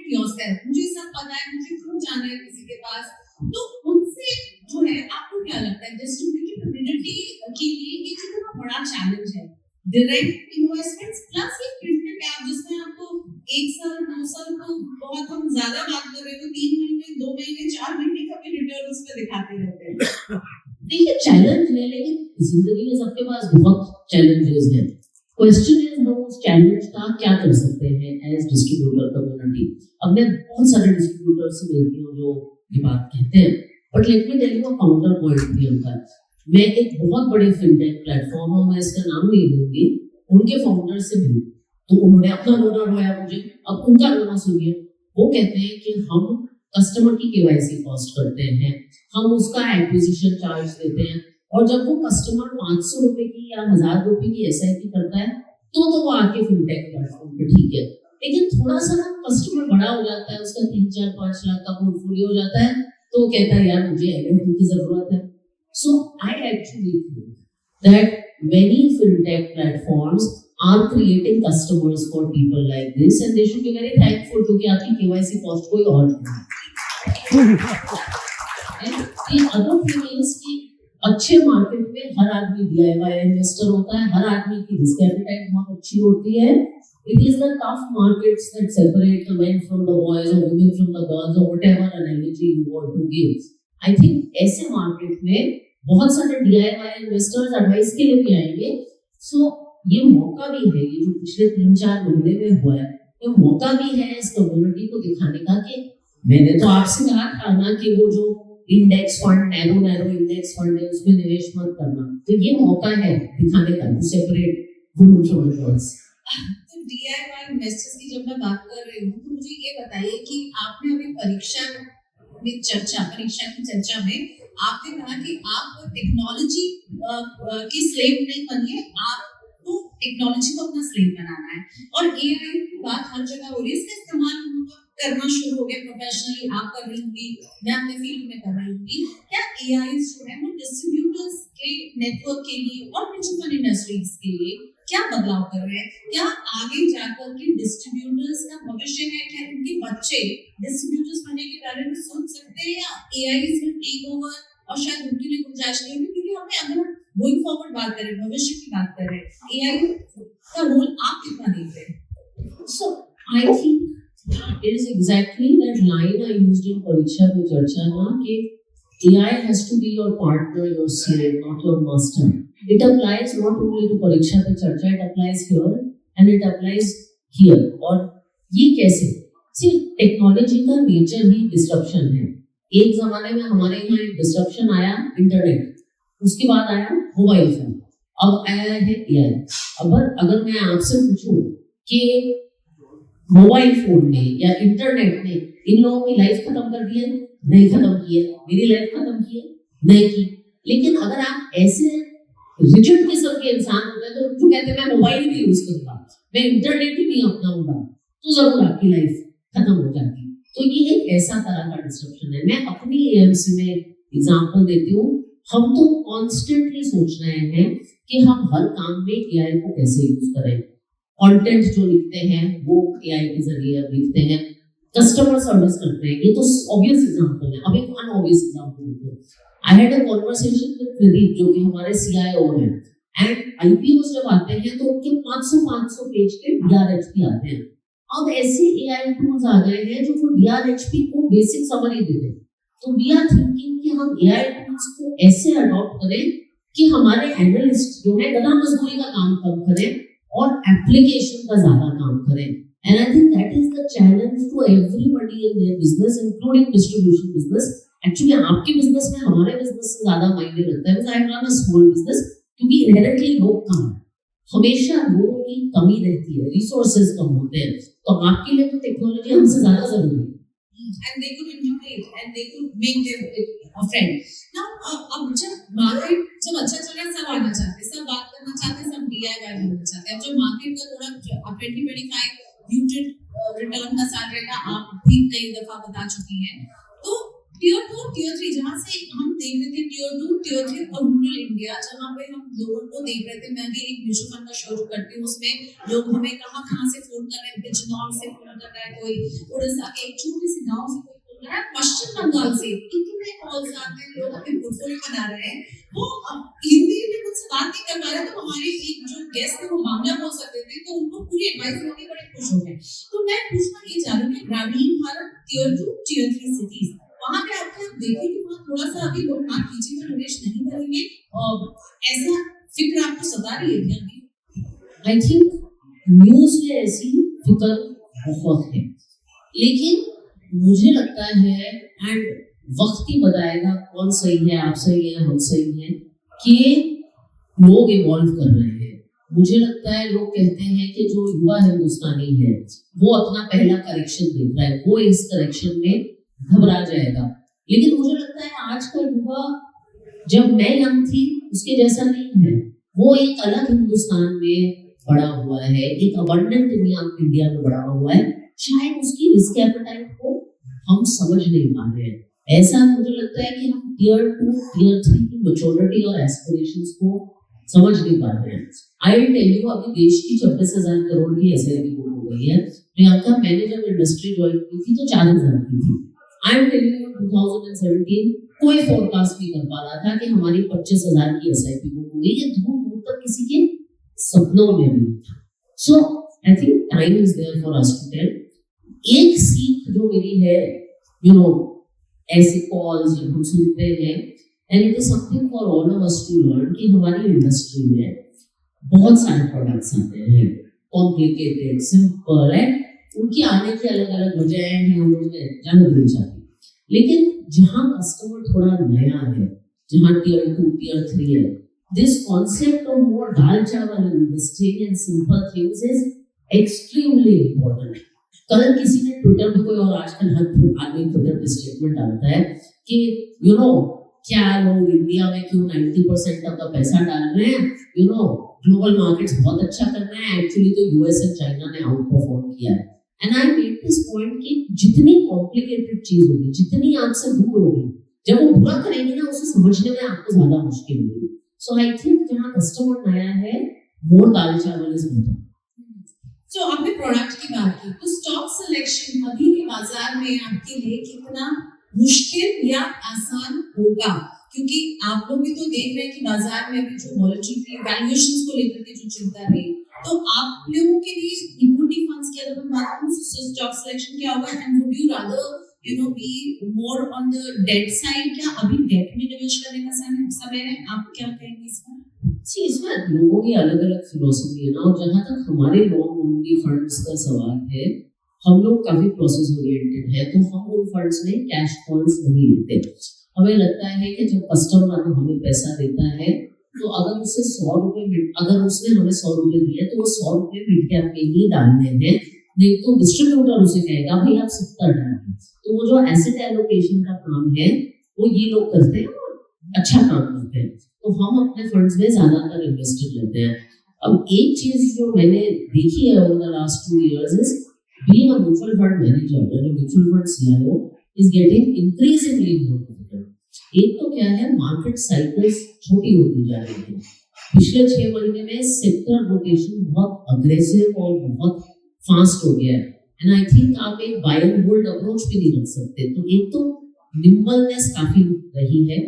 it yourself, मुझे सब पता है, मुझे क्यों जाना है किसी के पास। तो उनसे जो है आपको क्या लगता है डिस्ट्रीब्यूटेड कम्युनिटी के लिए ये कितना बड़ा चैलेंज है? डायरेक्ट इन्वेस्टमेंट्स प्लस ये प्रिंटेड ऐप जिसमें आपको 1 साल 2 साल को बहुत हम ज्यादा बात कर रहे हैं, तो 3 महीने 2 महीने 4 महीने का भी रिटर्न उस पे दिखाते रहते हैं। देखिए चैलेंज है, लेकिन जिंदगी में सबके पास बहुत चैलेंजेस हैं। क्वेश्चन इज हम उस चैलेंज का क्या कर सकते हैं एज डिस्ट्रीब्यूटर कम्युनिटी। अब मैं बहुत सारे डिस्ट्रीब्यूटर से मिलती हूँ जो ये बात कहते हैं, but let me tell you a counter point भी उनका। मैं एक बहुत बड़े फिनटेक प्लेटफॉर्म है, मैं इसका नाम नहीं लूंगी, उनके फाउंडर से मिली तो उन्होंने अपना रोना रोया मुझे। अब उनका रोना सुनिए। वो कहते हैं कि हम कस्टमर की केवाईसी कॉस्ट करते हैं, हम उसका एक्विजिशन चार्ज देते हैं, और जब वो कस्टमर 500 रुपए की या 1000 रुपए की एसआईपी करता है तो वो आके फिनटेक प्लेटफॉर्म पे ठीक है। लेकिन थोड़ा सा ना कस्टमर बड़ा हो जाता है, उसका 3-4-5 लाख का पोर्टफोलियो हो जाता है, तो कहता है यार मुझे एलएलपी की जरूरत है। So I actually think that many fintech platforms are creating customers for people like this, and they should be very thankful क्योंकि आपकी KYC cost कोई और नहीं है। The other thing is कि अच्छे मार्केट में हर आदमी DIY इन्वेस्टर होता है, हर आदमी की रिस्क एपेटाइट बहुत अच्छी होती है। It is the tough markets that separate the men from the boys or women from the girls or whatever analogy you want to give. I think ऐसे मार्केट में बहुत सारे DIY इन्वेस्टर्स एडवाइस के लिए भी आएंगे। सो ये मौका भी है, ये जो पिछले 3-4 महीने में हुआ है, ये मौका भी है इस कम्युनिटी को दिखाने का कि मैंने तो आपसे कहा था ना कि वो जो index fund narrow index fund है उसमें निवेश मत करना, तो ये मौका है दिखाने का to separate women from the girls. तो DIY इन्वेस्टर्स की जब मैं बात कर रही हूँ तो मुझे ये बताइए कि आपने अभी परीक्षा की चर्चा में आपने कहा कि आप टेक्नोलॉजी की स्लेव नहीं बनिए, आपको टेक्नोलॉजी को अपना स्लेव बनाना है। और AI की बात हर जगह हो रही है, इसका इस्तेमाल करना शुरू हो गया प्रोफेशनली, आप कर रही होंगी, मैं अपने फील्ड में कर रही होंगी। क्या AI जो है वो डिस्ट्रीब्यूटर्स के नेटवर्क के लिए और म्यूचुअल फंड इंडस्ट्रीज के लिए क्या बदलाव कर रहे हैं? क्या आगे जाकर के डिस्ट्रीब्यूटर्स का भविष्य है? क्या उनके बच्चे डिस्ट्रीब्यूटर्स बनने के बारे में सोच सकते हैं, या AI विल टेक ओवर और शायद उनके लिए गुंजाइश नहीं होगी? क्योंकि हमें अगर गोइंग फॉरवर्ड बात करें, भविष्य की बात करें, AI का रोल आप कितना देखते हैं? So I think it is exactly that line I used in Pariksha Pe Charcha na कि AI has to be your partner, your slave, not your master. It applies not only to Pariksha Pe Charcha, it applies here and it applies here. और ये कैसे? सिर्फ technology का nature ही disruption है। एक जमाने में हमारे यहाँ एक डिस्ट्रप्शन आया इंटरनेट, उसके बाद आया मोबाइल फोन, अब आया है AI। अब अगर मैं आपसे पूछूं कि मोबाइल फोन ने या इंटरनेट ने इन लोगों की लाइफ खत्म कर दी है? नहीं खत्म की है। मेरी लाइफ खत्म की है? नहीं की। लेकिन अगर आप ऐसे रिजिड किस्म के इंसान होते हैं तो जो कहते हैं मैं मोबाइल भी यूज करूंगा, मैं इंटरनेट ही नहीं अपनाऊंगा, तो जरूर आपकी लाइफ खत्म हो जाती। तो ये एक ऐसा तरह का डिस्ट्रप्शन है। मैं अपनी AMC में एग्जांपल देती हूँ। हम तो कॉन्स्टेंटली सोच रहे हैं कि हम हर काम में AI को कैसे यूज करें। कंटेंट जो लिखते हैं वो AI के जरिए अब लिखते हैं, कस्टमर सर्विस करते हैं, ये तो ऑब्वियस एग्जांपल है। अब एक अनऑब्वियस एग्जांपल देते हैं। I had a conversation with Pradeep जो कि हमारे CIO हैं, एंड IPOs जब आते हैं तो उनके 500 पेज के DRHP आते हैं। अब ऐसे AI टूल्स आ गए हैं जो DRHP को बेसिक समरी देते हैं। तो वी आर थिंकिंग कि हम AI टूल्स को ऐसे अडॉप्ट करें कि हमारे एनालिस्ट जो है गधा मजदूरी का काम कम करें और एप्लीकेशन का ज्यादा काम करें। And I think that is the challenge to everybody in their business, including distribution business. Actually, आपके business में हमारे business से ज्यादा मायने रखता है। Because I run a small business, क्योंकि inherently लोग कम हैं, हमेशा लोगों की कमी रहती है, resources कम होते हैं, तो आपके लिए तो टेक्नोलॉजी हमसे ज्यादा जरूरी है। And they could integrate and they could make them a friend. Now, अब जब मार्केट जब अच्छा चल रहा है, सब आना चाहते हैं, सब बात करना चाहते हैं, सब DIY करना चाहते हैं। अब जब मार्केट का थोड़ा 2025 म्यूटेड रिटर्न का साल रहेगा, आप भी कई दफा बता चुकी हैं, तो टियर 2 टियर 3 जहाँ से हम देख रहे थे, टियर 2 टियर 3 और रूरल इंडिया, जहाँ पे हम लोगों को देख रहे थे। मैं भी एक म्यूचुअल फंड का शो करती हूँ, उसमें लोग हमें कहाँ से फोन कर रहे हैं, बिजनौर से फोन कर रहा है कोई, उड़ीसा के एक छोटे से गांव से कोई फोन कर रहा है, पश्चिम बंगाल से इतने कॉल्स आते हैं, लोग अपने पोर्टफोलियो बना रहे हैं। वो हिंदी में मुझसे बात नहीं कर पा रहे, तो हमारे एक जो गेस्ट थे वो बांग्ला बोल सकते थे, तो उनको पूरी एडवाइस मिलती, बड़े खुश हो गए। तो मैं पूछना ये चाह रही हूँ कि ग्रामीण भारत टियर 2 टियर 3 सिटीज, वहां पे आपने देखे कि वहाँ थोड़ा सा अभी लोग पीजी में निवेश नहीं करेंगे, और ऐसा फिक्र आपको सता रही है क्या? आई थिंक न्यूज में ऐसी फिक्र बहुत है, लेकिन मुझे लगता है, एंड वक्त ही बताएगा कौन सही है, आप सही है, हम सही है, कि लोग इवॉल्व कर रहे हैं। मुझे लगता है लोग कहते हैं कि जो युवा हिंदुस्तानी है वो अपना पहला करेक्शन देख रहा है, वो इस करेक्शन में घबरा जाएगा। लेकिन मुझे लगता है आज का युवा, जब मैं यंग थी उसके जैसा नहीं है। वो एक अलग हिंदुस्तान में बड़ा हुआ है, एक अबंडेंट इंडिया में बड़ा हुआ है। शायद उसकी रिस्क एपेटाइट को हम समझ नहीं पा रहे हैं। ऐसा मुझे लगता है कि हम टियर 2 टियर 3 की मैच्योरिटी और एस्पिरेशंस को समझ नहीं पा रहे हैं। आई विल टेल यू, अभी देश की 26,000 करोड़ की एसआईपी हो गई है। प्रियंका, मैंने जब इंडस्ट्री ज्वाइन की थी तो 4,000 की थी। आई एम टेलिंग यू, 2017 कोई फोरकास्ट नहीं कर पा रहा था कि हमारी 25,000 की एसआईपी होगी। ये दूर दूर तक किसी के सपनों में भी नहीं था। So I think time is there for us to tell. एक सीख जो मेरी है, यू नो, ऐसे कॉल्स जब हम सुनते हैं, and it is something for all of us to learn, कि हमारी इंडस्ट्री में बहुत सारे प्रोडक्ट्स आते हैं, कॉम्प्लिकेटेड, सिंपल, एंड उनकी आने की अलग अलग वजह है, हम उनमें जाने नहीं चाहते। लेकिन जहाँ कस्टमर थोड़ा नया है, जहाँ टियर 2 टियर 3 है, दिस कॉन्सेप्ट ऑफ मोर दाल चावल investing in simple things is extremely important. कल किसी ने ट्विटर पे कोई, और आजकल हर आदमी ट्विटर पे स्टेटमेंट डालता है कि यू नो, क्या लोग इंडिया में क्यों 90% तक का पैसा डाल रहे हैं, यू नो, ग्लोबल मार्केट्स बहुत अच्छा कर रहे हैं। एक्चुअली तो यूएस और चाइना ने आउट परफॉर्म किया है। And I made this point कि जितनी कॉम्प्लिकेटेड चीज होगी, जितनी आपसे दूर होगी, जब वो पूरा करेंगे ना, उसे समझने में आपको ज्यादा मुश्किल होगी। सो आई थिंक जहाँ कस्टमर नया है, मोर दाल चावल इज बेटर। तो आपने प्रोडक्ट की बात की, तो स्टॉक सिलेक्शन अभी के बाजार में आपके लिए कितना मुश्किल या आसान होगा? क्योंकि आप लोग भी तो देख रहे हैं कि बाजार में अभी जो वॉलेटिलिटी, वैल्यूएशंस को लेकर के जो चिंता रही, तो आप लोगों के लिए इक्विटी फंड्स की अगर मैं बात करूं, स्टॉक सिलेक्शन क्या होगा? And would you rather, you know, be more on the debt side? क्या अभी डेट में निवेश करने का समय है? आप क्या कहेंगे इस पर? सी, इसमें लोगों की अलग अलग फिलोसफी है ना, और जहाँ तक हमारे लॉन्ग ओनली फंड्स का सवाल है, हम लोग काफी प्रोसेस ओरिएंटेड है, तो हम उन फंड्स में कैश कॉल्स नहीं लेते। हमें लगता है कि जब कस्टमर हमें पैसा देता है, तो अगर उससे 100 रुपए, अगर उसने हमें 100 रुपए दिए, तो वो 100 रुपए मिड कैप में ही डालने हैं, नहीं तो डिस्ट्रीब्यूटर उसे कहेगा भाई आप 70 डालिए। तो वो जो एसेट एलोकेशन का काम है, वो ये लोग करते हैं और अच्छा काम करते हैं। तो हम अपने फंड्स में ज्यादातर इन्वेस्टेड रहते हैं। अब एक चीज जो मैंने देखी है over the last 2 years is being a mutual fund manager, mutual fund CEO is getting increasingly more difficult. एक तो क्या है, मार्केट साइकिल्स छोटी होती जा रही है। पिछले 6 महीने में सेक्टर रोटेशन बहुत अग्रेसिव और बहुत फास्ट हो गया है, एंड आई थिंक आप एक बाय एंड होल्ड अप्रोच भी नहीं रख सकते। तो एक तो निम्बलनेस काफी रही है।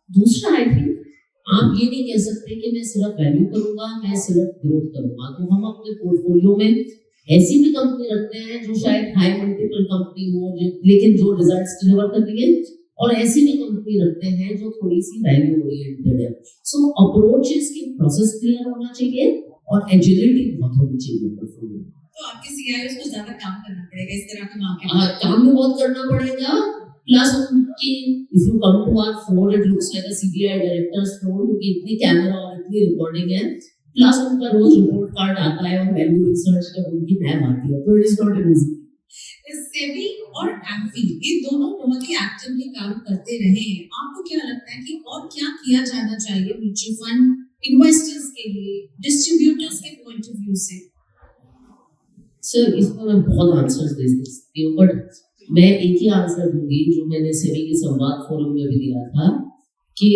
दूसरा, आई थिंक आप ये नहीं कह सकते कि मैं सिर्फ वैल्यू करूंगा, मैं सिर्फ ग्रोथ करूंगा। तो हम अपने पोर्टफोलियो में ऐसी भी कंपनी रखते हैं जो शायद हाई मल्टीपल कंपनी हो, लेकिन जो रिजल्ट्स डिलीवर कर रही है, और ऐसी भी कंपनी रखते हैं जो थोड़ी सी वैल्यू ओरिएंटेड है। सो अप्रोचेस की प्रोसेस क्लियर होना चाहिए और एजिलिटी बहुत होनी चाहिए पोर्टफोलियो। तो आपके सीईओ को ज्यादा काम करना पड़ेगा इस तरह का मार्केट? काम भी बहुत करना पड़ेगा, प्लस उनकी if you come to our floor, it looks like a CBI directors floor, क्योंकि इतनी कैमरा और इतनी रिकॉर्डिंग है, प्लस उनका रोज रिपोर्ट कार्ड आता है और वैल्यू रिसर्च का उनकी मैम आती है, तो it is not easy. SEBI और एमफी ये दोनों बहुत ही एक्टिवली काम करते रहे हैं। आपको क्या लगता है कि और क्या किया जाना चाहिए म्यूचुअल फंड इन्वेस्टर्स के लिए, डिस्ट्रीब्यूटर्स के पॉइंट ऑफ व्यू से? सर, इसमें मैं बहुत आंसर्स दे सकती हूँ, बट मैं एक ही आंसर दूंगी जो मैंने सेबी के संवाद फोरम में भी दिया था कि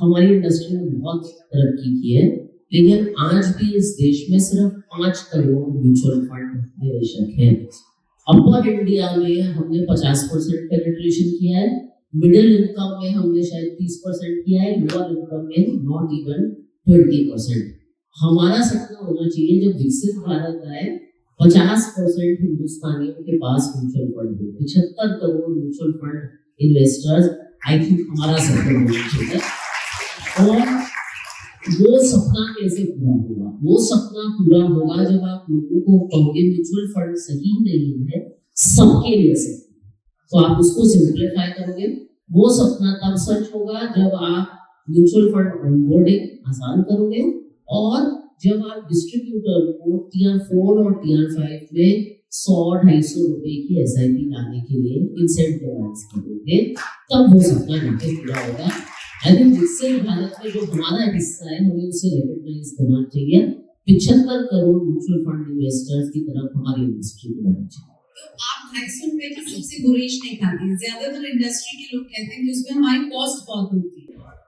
हमारी इंडस्ट्री ने बहुत तरक्की की है, लेकिन आज भी इस देश में सिर्फ 5 करोड़ म्यूचुअल फंड निवेशक हैं। अपर इंडिया में हमने 50% पेनिट्रेशन किया है, मिडिल इनकम में हमने शायद 30% किया है, लोअर इनकम में नॉट इवन 20%। हमारा सपना होना चाहिए जब विकसित भारत आए 50% हिंदुस्तानियों के पास म्यूचुअल फंड हो, 75 crore mutual fund investors, I think हमारा सपना होना चाहिए। और वो सपना कैसे पूरा होगा? वो सपना पूरा होगा जब आप लोगों को कहोगे म्यूचुअल फंड सही नहीं है, सबके लिए सही, तो आप उसको सिंप्लीफाई करोगे। वो सपना तब सच होगा जब आप म्यूचुअल फंड ऑनबोर्डिंग आसान करोगे और जब आप डिस्ट्रीब्यूटर को टियर 4 और टियर 5 में 100-250 रुपए की SIP लाने के लिए इंसेंटिवाइज करोगे, तब वो सपना जाके पूरा होगा। आई थिंक विकसित भारत में जो हमारा हिस्सा है हमें उसे रिकॉग्नाइज करना चाहिए। 75 करोड़ म्यूचुअल फंड इन्वेस्टर्स की तरफ हमारी इंडस्ट्री को बढ़ना चाहिए। तो आप 250 रुपए की सबसे गुरेज नहीं खाते। ज्यादातर इंडस्ट्री के लोग कहते हैं कि उसमें हमारी कॉस्ट बहुत होती है।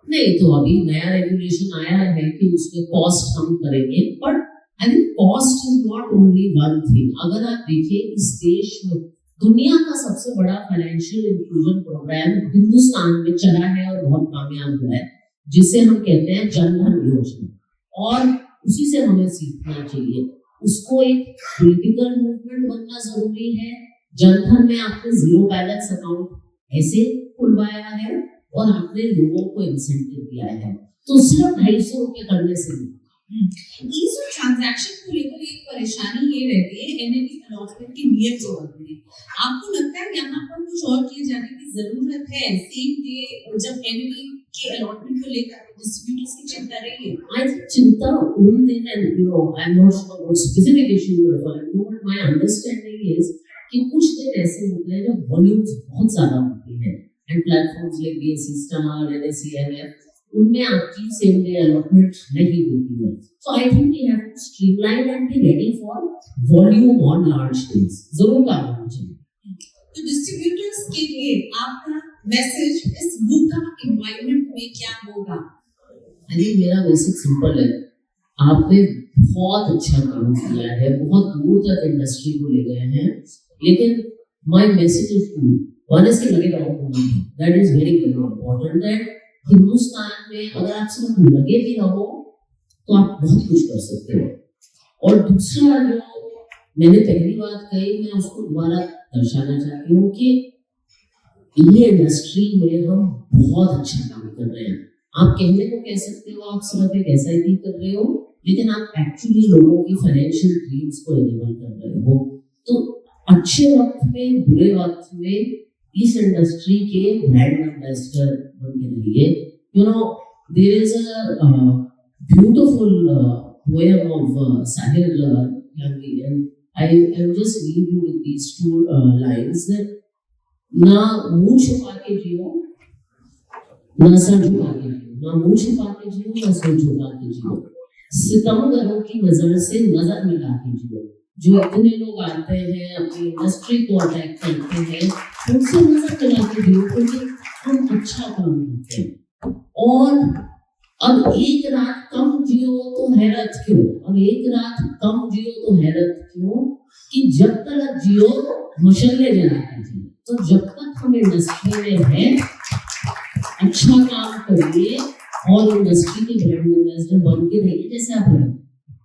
नहीं, तो अभी नया रेगुलेशन आया है कि उसमें कॉस्ट कम करेंगे, but I think cost is not only one thing. अगर आप देखिए इस देश में दुनिया का सबसे बड़ा फाइनेंशियल इंक्लूजन प्रोग्राम हिंदुस्तान में चला है और बहुत कामयाब हुआ है, जिसे हम कहते हैं जन धन योजना, और उसी से हमें सीखना चाहिए। उसको एक पॉलिटिकल मूवमेंट बनना जरूरी है। जन धन में आपने 0 बैलेंस अकाउंट ऐसे खुलवाया है और आपने लोगों को इंसेंटिव दिया है, तो सिर्फ 250 रुपए करने से नहीं। ईज ऑफ ट्रांजैक्शन को लेकर एक परेशानी ये रहती है, एनएबी अलॉटमेंट की नियम जो होती है, आपको लगता है यहाँ पर कुछ और किए जाने की जरूरत है? सेम डे जब एनएबी के अलॉटमेंट को लेकर डिस्ट्रीब्यूटर्स की चिंता रही है। आई थिंक चिंता उन दिन, and you know I am not sure what specific issue you referring to, but my understanding is कि कुछ दिन ऐसे होते हैं जब वॉल्यूम्स बहुत ज्यादा होती है and platforms like BSE star, NSE, NF, उनमें आपकी सेम डे अलॉटमेंट नहीं होती है। So I think we have to streamline and be ready for volume on large days. जरूर काम होना चाहिए। तो डिस्ट्रीब्यूटर्स के लिए आपका मैसेज इस VUCA एनवायरनमेंट में क्या होगा? आई थिंक मेरा मैसेज सिंपल है, आपने बहुत अच्छा काम किया है, बहुत दूर तक इंडस्ट्री को ले गए हैं, लेकिन my message is to one is कि लगे रहो। That is very very important that Hindustan में अगर आप सिर्फ लगे भी रहो तो आप बहुत कुछ कर सकते हो। और दूसरा जो मैंने पहली बात कही, मैं उसको दोबारा दर्शाना चाहती हूँ कि ये इंडस्ट्री में हम बहुत अच्छा काम कर रहे हैं। आप कहने को कह सकते हो आप सिर्फ एक SIP कर रहे हो, लेकिन आप एक्चुअली लोगों की फाइनेंशियल ड्रीम्स को इनेबल कर रहे हो। तो अच्छे वक्त में, बुरे वक्त में इस इंडस्ट्री के ब्रांड एम्बेसडर बन के रहिए। You know there is a beautiful poem of Sahir यानी, and I will just leave you with these 2 lines that ना मुंह छुपा के जियो, ना सर झुका के जियो, ना मुंह छुपा के जियो, ना सर झुका के जियो, सितमगरों की नजर से नजर मिला के जियो। जो इतने लोग आते हैं अपनी इंडस्ट्री को अटैक करते हैं, उनसे नजर मिला के जियो, क्योंकि हम अच्छा काम करते हैं। और अब एक रात कम जियो तो हैरत क्यों, अब एक रात कम जियो तो हैरत क्यों, कि जब तक जियो मशल्ले जलाते जियो। तो जब तक हम इंडस्ट्री में हैं, अच्छा काम करिए और इंडस्ट्री के ब्रांड एम्बेसडर बन के रहिए जैसे आप हैं।